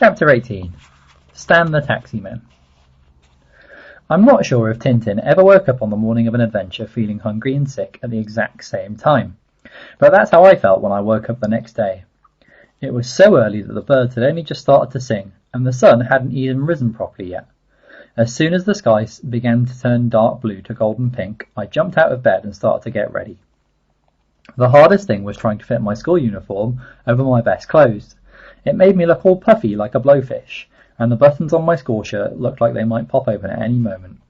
Chapter 18. Stan the Taximan. I'm not sure if Tintin ever woke up on the morning of an adventure feeling hungry and sick at the exact same time, but that's how I felt when I woke up the next day. It was so early that the birds had only just started to sing, and the sun hadn't even risen properly yet. As soon as the sky began to turn dark blue to golden pink, I jumped out of bed and started to get ready. The hardest thing was trying to fit my school uniform over my best clothes. It made me look all puffy like a blowfish, and the buttons on my school shirt looked like they might pop open at any moment.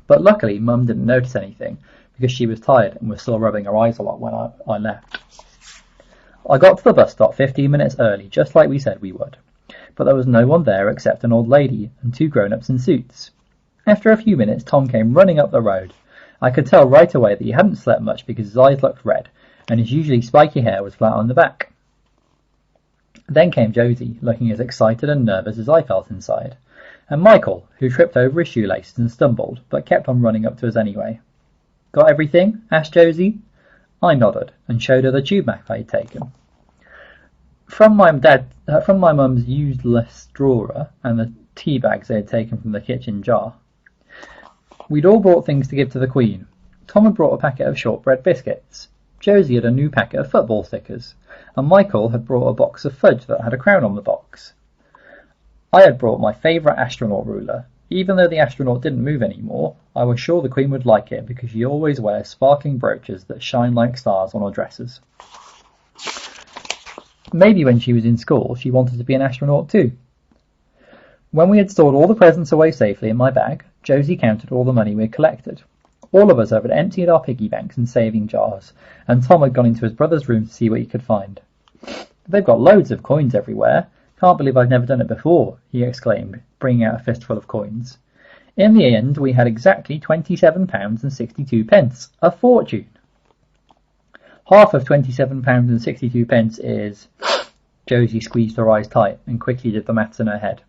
But luckily Mum didn't notice anything, because she was tired and was still rubbing her eyes a lot when I left. I got to the bus stop 15 minutes early, just like we said we would, but there was no one there except an old lady and two grown-ups in suits. After a few minutes, Tom came running up the road. I could tell right away that he hadn't slept much because his eyes looked red, and his usually spiky hair was flat on the back. Then came Josie, looking as excited and nervous as I felt inside, and Michael, who tripped over his shoelaces and stumbled, but kept on running up to us anyway. "Got everything?" asked Josie. I nodded, and showed her the tube map I had taken. From my mum's useless drawer, and the tea bags they had taken from the kitchen jar. We'd all brought things to give to the Queen. Tom had brought a packet of shortbread biscuits. Josie had a new packet of football stickers, and Michael had brought a box of fudge that had a crown on the box. I had brought my favourite astronaut ruler. Even though the astronaut didn't move anymore, I was sure the Queen would like it because she always wears sparkling brooches that shine like stars on her dresses. Maybe when she was in school, she wanted to be an astronaut too. When we had stored all the presents away safely in my bag, Josie counted all the money we had collected. All of us had emptied our piggy banks and saving jars, and Tom had gone into his brother's room to see what he could find. "They've got loads of coins everywhere. Can't believe I've never done it before," he exclaimed, bringing out a fistful of coins. In the end, we had exactly £27.62, a fortune. Half of £27.62 is... Josie squeezed her eyes tight and quickly did the maths in her head.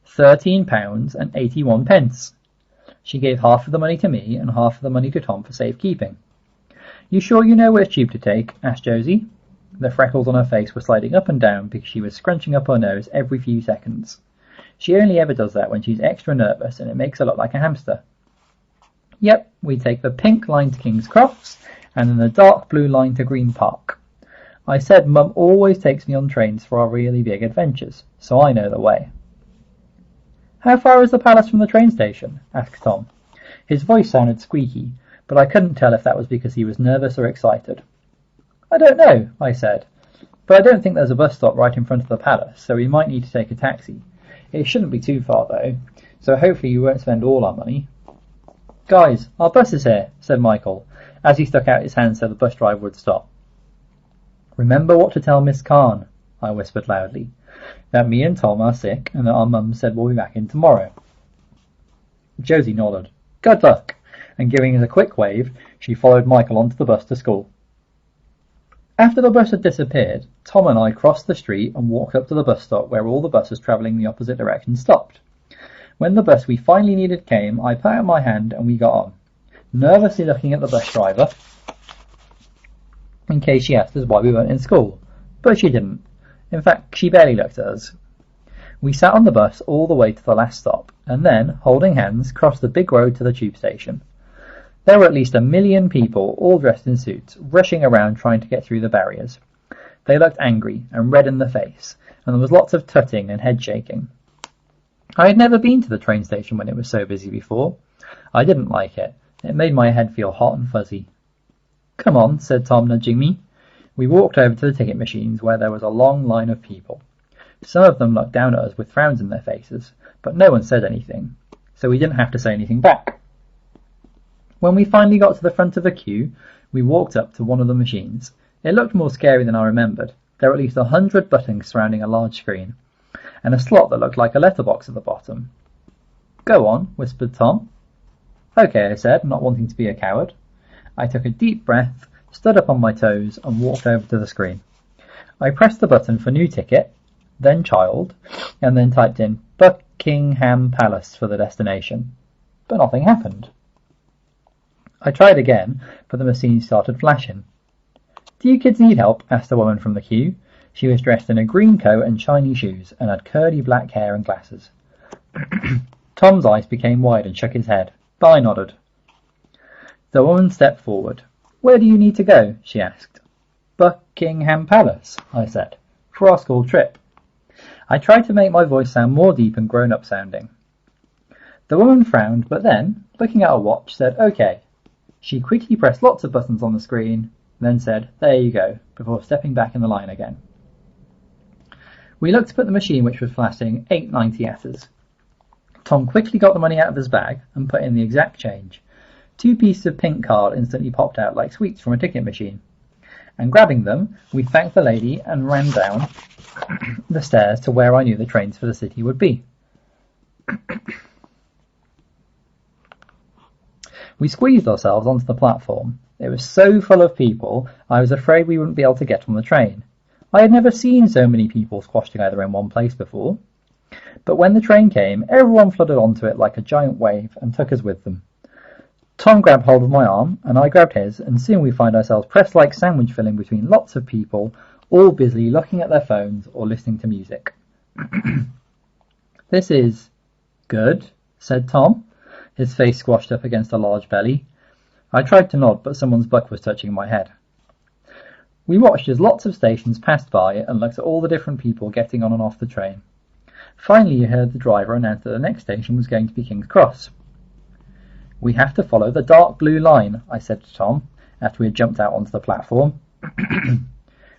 £13.81. She gave half of the money to me and half of the money to Tom for safekeeping. "You sure you know which tube to take?" asked Josie. The freckles on her face were sliding up and down because she was scrunching up her nose every few seconds. She only ever does that when she's extra nervous, and it makes her look like a hamster. "Yep, we take the pink line to King's Cross, and then the dark blue line to Green Park. I said Mum always takes me on trains for our really big adventures, so I know the way." "How far is the palace from the train station?" asked Tom. His voice sounded squeaky, but I couldn't tell if that was because he was nervous or excited. "I don't know," I said, "but I don't think there's a bus stop right in front of the palace, so we might need to take a taxi. It shouldn't be too far, though, so hopefully you won't spend all our money." "Guys, our bus is here," said Michael, as he stuck out his hand so the bus driver would stop. "Remember what to tell Miss Khan," I whispered loudly, "that me and Tom are sick and that our mum said we'll be back in tomorrow." Josie nodded. "Good luck," and giving us a quick wave, she followed Michael onto the bus to school. After the bus had disappeared, Tom and I crossed the street and walked up to the bus stop where all the buses travelling the opposite direction stopped. When the bus we finally needed came, I put out my hand and we got on, nervously looking at the bus driver in case she asked us why we weren't in school, but she didn't. In fact, she barely looked at us. We sat on the bus all the way to the last stop, and then, holding hands, crossed the big road to the tube station. There were at least 1 million people, all dressed in suits, rushing around trying to get through the barriers. They looked angry and red in the face, and there was lots of tutting and head shaking. I had never been to the train station when it was so busy before. I didn't like it. It made my head feel hot and fuzzy. "Come on," said Tom, nudging me. We walked over to the ticket machines where there was a long line of people. Some of them looked down at us with frowns in their faces, but no one said anything, so we didn't have to say anything back. When we finally got to the front of the queue, we walked up to one of the machines. It looked more scary than I remembered. There were at least 100 buttons surrounding a large screen, and a slot that looked like a letterbox at the bottom. "Go on," whispered Tom. "Okay," I said, not wanting to be a coward. I took a deep breath, stood up on my toes, and walked over to the screen. I pressed the button for new ticket, then child, and then typed in Buckingham Palace for the destination. But nothing happened. I tried again, but the machine started flashing. "Do you kids need help?" asked a woman from the queue. She was dressed in a green coat and shiny shoes, and had curly black hair and glasses. Tom's eyes became wide and shook his head, but I nodded. The woman stepped forward. "Where do you need to go?" she asked. "Buckingham Palace," I said, "for our school trip." I tried to make my voice sound more deep and grown-up sounding. The woman frowned, but then, looking at her watch, said, "Okay." She quickly pressed lots of buttons on the screen, then said, "There you go," before stepping back in the line again. We looked up at the machine, which was flashing 8.90 at us. Tom quickly got the money out of his bag and put in the exact change. 2 pieces of pink card instantly popped out like sweets from a ticket machine. And grabbing them, we thanked the lady and ran down the stairs to where I knew the trains for the city would be. We squeezed ourselves onto the platform. It was so full of people, I was afraid we wouldn't be able to get on the train. I had never seen so many people squashed together in one place before. But when the train came, everyone flooded onto it like a giant wave and took us with them. Tom grabbed hold of my arm, and I grabbed his, and soon we find ourselves pressed like sandwich filling between lots of people, all busy looking at their phones or listening to music. "This is good," said Tom, his face squashed up against a large belly. I tried to nod, but someone's butt was touching my head. We watched as lots of stations passed by and looked at all the different people getting on and off the train. Finally, you heard the driver announce that the next station was going to be King's Cross. "We have to follow the dark blue line," I said to Tom, after we had jumped out onto the platform.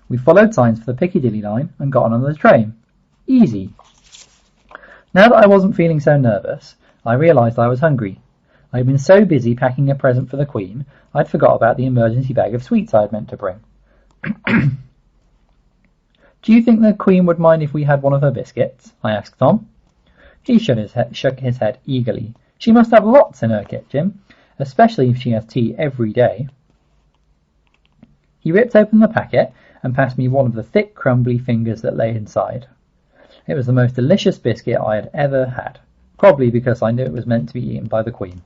We followed signs for the Piccadilly line and got on the train. Easy. Now that I wasn't feeling so nervous, I realised I was hungry. I had been so busy packing a present for the Queen, I'd forgot about the emergency bag of sweets I had meant to bring. "Do you think the Queen would mind if we had one of her biscuits?" I asked Tom. He shook his head eagerly. "She must have lots in her kitchen, especially if she has tea every day." He ripped open the packet and passed me one of the thick, crumbly fingers that lay inside. It was the most delicious biscuit I had ever had, probably because I knew it was meant to be eaten by the Queen.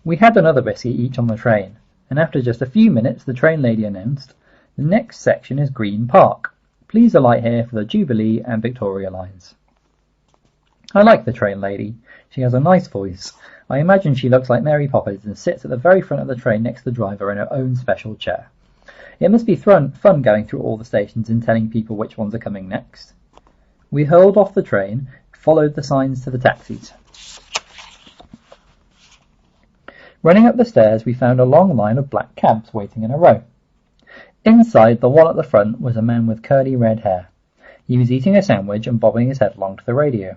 We had another biscuit each on the train, and after just a few minutes the train lady announced, "The next section is Green Park. Please alight here for the Jubilee and Victoria lines." I like the train lady. She has a nice voice. I imagine she looks like Mary Poppins and sits at the very front of the train next to the driver in her own special chair. It must be fun going through all the stations and telling people which ones are coming next. We hurled off the train, followed the signs to the taxis. Running up the stairs, we found a long line of black cabs waiting in a row. Inside, the one at the front was a man with curly red hair. He was eating a sandwich and bobbing his head along to the radio.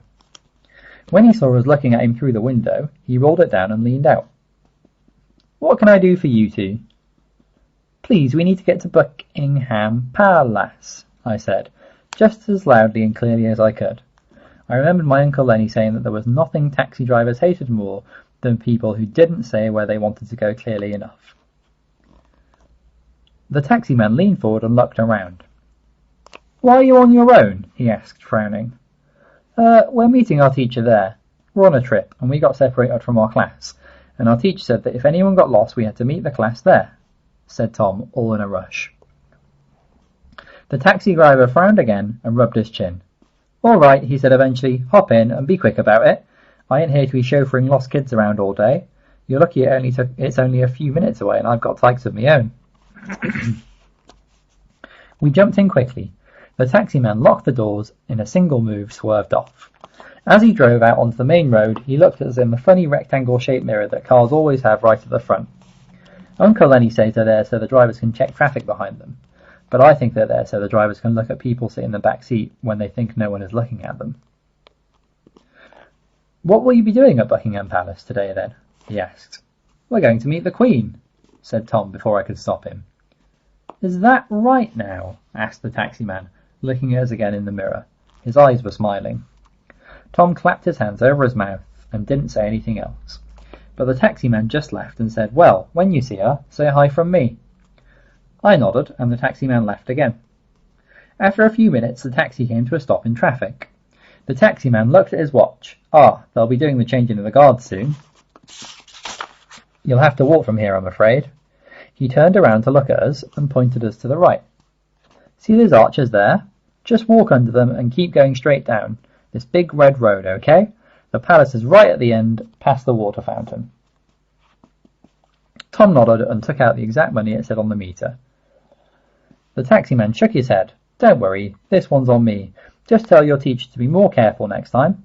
When he saw us looking at him through the window, he rolled it down and leaned out. "What can I do for you two?" "Please, we need to get to Buckingham Palace," I said, just as loudly and clearly as I could. I remembered my Uncle Lenny saying that there was nothing taxi drivers hated more than people who didn't say where they wanted to go clearly enough. The taxi man leaned forward and looked around. "Why are you on your own?" he asked, frowning. We're meeting our teacher there. We're on a trip, and we got separated from our class, and our teacher said that if anyone got lost we had to meet the class there," said Tom, all in a rush. The taxi driver frowned again and rubbed his chin. "All right," he said eventually, "hop in and be quick about it. I ain't here to be chauffeuring lost kids around all day. You're lucky it's only a few minutes away and I've got tykes of my own." We jumped in quickly. The taxi man locked the doors, in a single move swerved off. As he drove out onto the main road, he looked at us in the funny rectangle-shaped mirror that cars always have right at the front. Uncle Lenny says they're there so the drivers can check traffic behind them, but I think they're there so the drivers can look at people sitting in the back seat when they think no one is looking at them. "What will you be doing at Buckingham Palace today, then?" he asked. "We're going to meet the Queen," said Tom before I could stop him. "Is that right now?" asked the taxi man, looking at us again in the mirror. His eyes were smiling. Tom clapped his hands over his mouth and didn't say anything else. But the taxi man just laughed and said, "Well, when you see her, say hi from me." I nodded, and the taxi man left again. After a few minutes, the taxi came to a stop in traffic. The taxi man looked at his watch. They'll be doing the changing of the guards soon. "You'll have to walk from here, I'm afraid." He turned around to look at us and pointed us to the right. See those arches there? Just walk under them and keep going straight down. This big red road, okay? The palace is right at the end, past the water fountain. Tom nodded and took out the exact money it said on the meter. The taximan shook his head. Don't worry, this one's on me. Just tell your teacher to be more careful next time.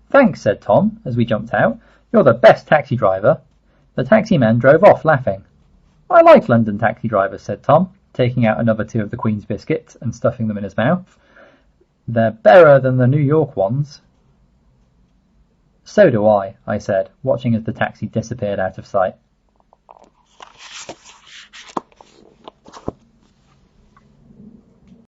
Thanks, said Tom, as we jumped out. You're the best taxi driver. The taximan drove off, laughing. I like London taxi drivers, said Tom, taking out another 2 of the Queen's biscuits and stuffing them in his mouth. They're better than the New York ones. So do I said, watching as the taxi disappeared out of sight.